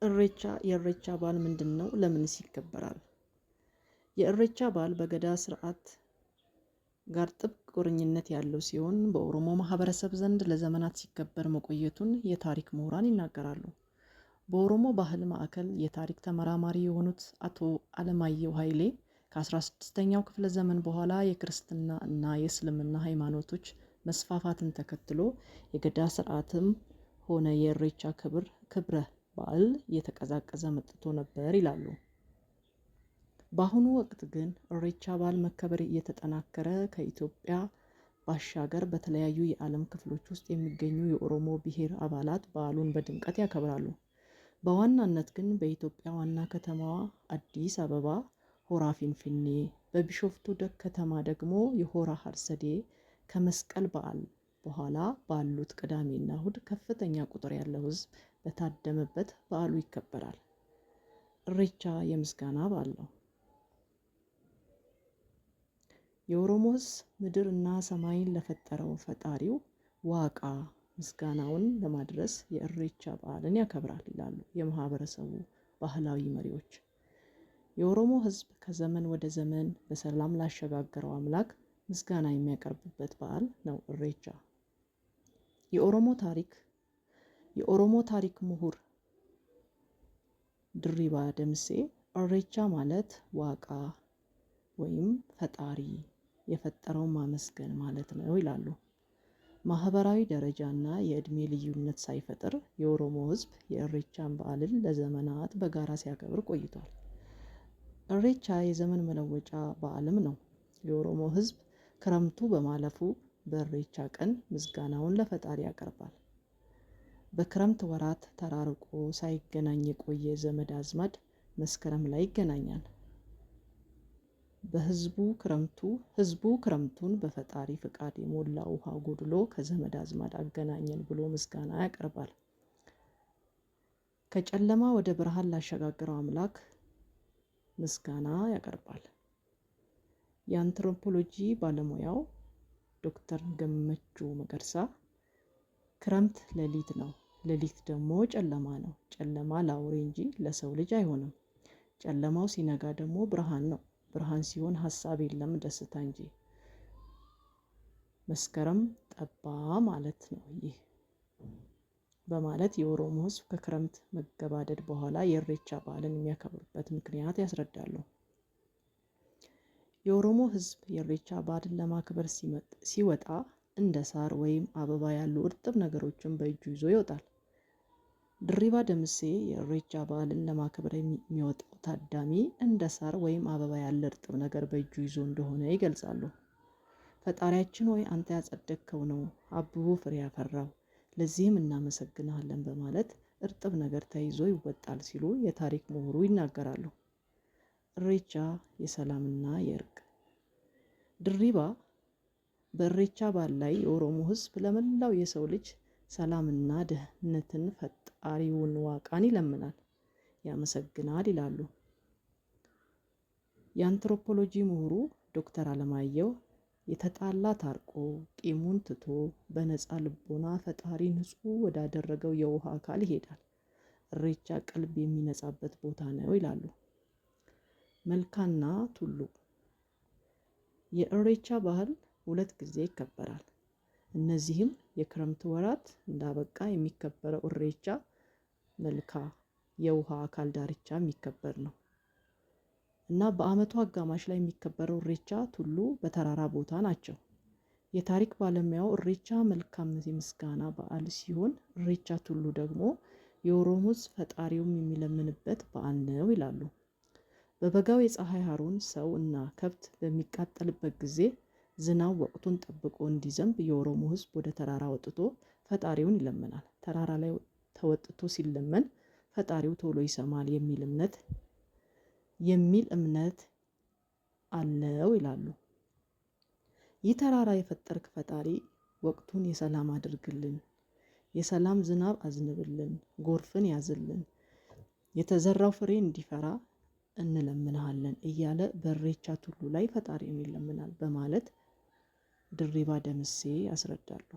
የእሬቻ በዓል ምንድነው? ለምንስ ይከበራል? የእሬቻ በዓል በገዳ ስርዓት ጋር ጥብቅ ቁርኝነት ያለው ሲሆን በኦሮሞ ማህበረሰብ ዘንድ ለዘመናት ሲከበር መቆየቱን የታሪክ ምሁራን ይናገራሉ። በኦሮሞ ባህል ማዕከል የታሪክ ተመራማሪ የሆኑት አቶ አለማየሁ ኃይሌ ከ16ኛው ክፍለ ዘመን በኋላ የክርስትና እና የእስልምና ሃይማኖቶች መስፋፋትን ተከትሎ የገዳ ስርዓትም ሆነ የእሬቻ ክብረ በዓል እየተቀዛቀዘ መጥቶ ነበር ይላሉ። በአሁኑ ወቅት ግን እሬቻ በዓል መከበር እየተጠናከረ ከኢትዮጵያ ባሻገር በተለያዩ የዓለም ክፍሎች ውስጥ የሚገኙ የኦሮሞ ብሔር አባላት በዓሉን በድምቀት ያከብራሉ። በዋናነት ግን በኢትዮጵያ ዋና ከተማዋ አዲስ አበባ ሆራ ፊንፊኔ፣ በቢሾፍቱ ከተማ ደግሞ የሆራ ሀርሰዴ ከመስቀል በዓል በኋላ ባሉት ቅዳሜና እሁድ ከፍተኛ ቁጥር ያለው ሕዝብ በታደመበት በዓሉ ይከበራል። እሬቻ የምስጋና በዓል ነው። የኦሮሞ ሕዝብ ምድር እና ሰማይን ለፈጠረው ፈጣሪው ዋቃ ምስጋናውን ለማድረስ የእሬቻ በዓልን ያከብራል ይላሉ የማህበረሰቡ ባህላዊ መሪዎች። የኦሮሞ ሕዝብ ከዘመን ወደ ዘመን በሰላም ላሸጋገረው አምላክ ምስጋና የሚያቀርብበት በዓል ነው እሬቻ። የኦሮሞ ታሪክ ምሁር ድሪባ ደምሴ እሬቻ ማለት ዋቃ ወይም ፈጣሪ የፈጠረውን ማመስገን ማለት ነው ይላሉ። ማህበራዊ ደረጃና የእድሜ ልዩነት ሳይፈጥር የኦሮሞ ሕዝብ የእሬቻን በዓልን ለዘመናት በጋራ ሲያከብር ቆይቷል። እሬቻ የዘመን መለወጫ በዓልም ነው። የኦሮሞ ሕዝብ ክረምቱ በማለፉ በእሬቻ ቀን ምስጋናውን ለፈጣሪ ያቀርባል። በክረምት ወራት ተራርቆ ሳይገናኝ የቆየ ዘመድ አዝማድ መስከረም ላይ ይገናኛል። ህዝቡ ክረምቱን በፈጣሪ ፍቃድ የሞላ ውሃ ጎድሎ ከዘመድ አዝማድ አገናኘን ብሎ ምስጋና ያቀርባል። ከጨለማ ወደ ብርሃን ላሸጋገረው አምላክ ምስጋና ያቀርባል። የአንትሮፖሎጂ ባለሙያው ዶክተር ገመቹ መገርሳ ክረምት ሌሊት ነው፣ ሌሊት ደግሞ ጨለማ ነው። ጨለማ ለአውሬ እንጂ ለሰው ልጅ አይሆንም። ጨለማው ሲነጋ ደግሞ ብርሃን ነው። ብርሃን ሲሆን ሀሳብ የለም ደስታ እንጂ። መስከረም ጠባ ማለት ነው ይህ በማለት የኦሮሞ ሕዝብ ከክረምት መገባደድ በኋላ የእሬቻ በዓልን የሚያከብርበት ምክንያት ያስረዳሉ። የኦሮሞ ሕዝብ የእሬቻ በዓልን ለማክበር ሲወጣ እንደ ሳር ወይም አበባ ያሉ እርጥብ ነገሮችን በእጁ ይዞ ይወጣል። ድሪባ ደምሴ የእሬቻ በዓልን ለማክበር የሚወጣው ታዳሚ እንደ ሳር ወይም አበባ ያለ እርጥብ ነገር በእጁ ይዞ እንደሆነ ይገልጻሉ። ፈጣሪያችን ሆይ አንተ ያጸደቅከው ነው አብቦ ፍሬ ያፈራው፣ ለዚህም እናመሰግናለን በማለት እርጥብ ነገር ተይዞ ይወጣል ሲሉ የታሪክ ምሁሩ ይናገራሉ። እሬቻ የሰላምና የእርቅ። ድሪባ በእሬቻ በዓል ላይ የኦሮሞ ሕዝብ ለመላው የሰው ልጅ ሰላምና ደህንነትን ፈጣሪውን ዋቃን ይለምናል፣ ያመሰግናል ይላሉ። የአንትሮፖሎጂ ምሁሩ ዶክተር አለማየሁ የተጣላ ታርቆ ቂሙን ትቶ በነፃ ልቦና ፈጣሪ ንጹሕ ወዳደረገው የውሃ አካል ይሄዳል። እሬቻ ቀልብ የሚነጻበት ቦታ ነው ይላሉ። መልካና ቱሉ። የእሬቻ በዓል 2 ጊዜ ይከበራል። እነዚህም የክረምት ወራት እንዳበቃ የሚከበረው እሬቻ መልካ የውሃ አካል ዳርቻ የሚከበር ነው እና በአመቱ አጋማሽ ላይ የሚከበረው እሬቻ ቱሉ በተራራ ቦታ ናቸው። የታሪክ ባለሙያው እሬቻ መልካም የምስጋና በዓል ሲሆን እሬቻ ቱሉ ደግሞ የኦሮሞ ሕዝብ ፈጣሪውም የሚለምንበት በዓል ነው ይላሉ። በበጋው የፀሐይ ሀሩን ሰው እና ከብት በሚቃጠልበት ጊዜ ዝናብ ወቅቱን ጠብቆ እንዲዘንብ የኦሮሞ ሕዝብ ወደ ተራራ ወጥቶ ፈጣሪውን ይለምናል። ተራራ ላይ ተወጥቶ ሲለመን ፈጣሪው ቶሎ ይሰማል የሚል እምነት አለው ይላሉ። ይህ ተራራ የፈጠርክ ፈጣሪ ወቅቱን የሰላም አድርግልን፣ የሰላም ዝናብ አዝንብልን፣ ጎርፍን ያዝልን፣ የተዘራው ፍሬ እንዲፈራ እንለምንሃለን እያለ በእሬቻ ቱሉ ላይ ፈጣሪውን ይለምናል በማለት ድሪባ ደምሴ ያስረዳሉ።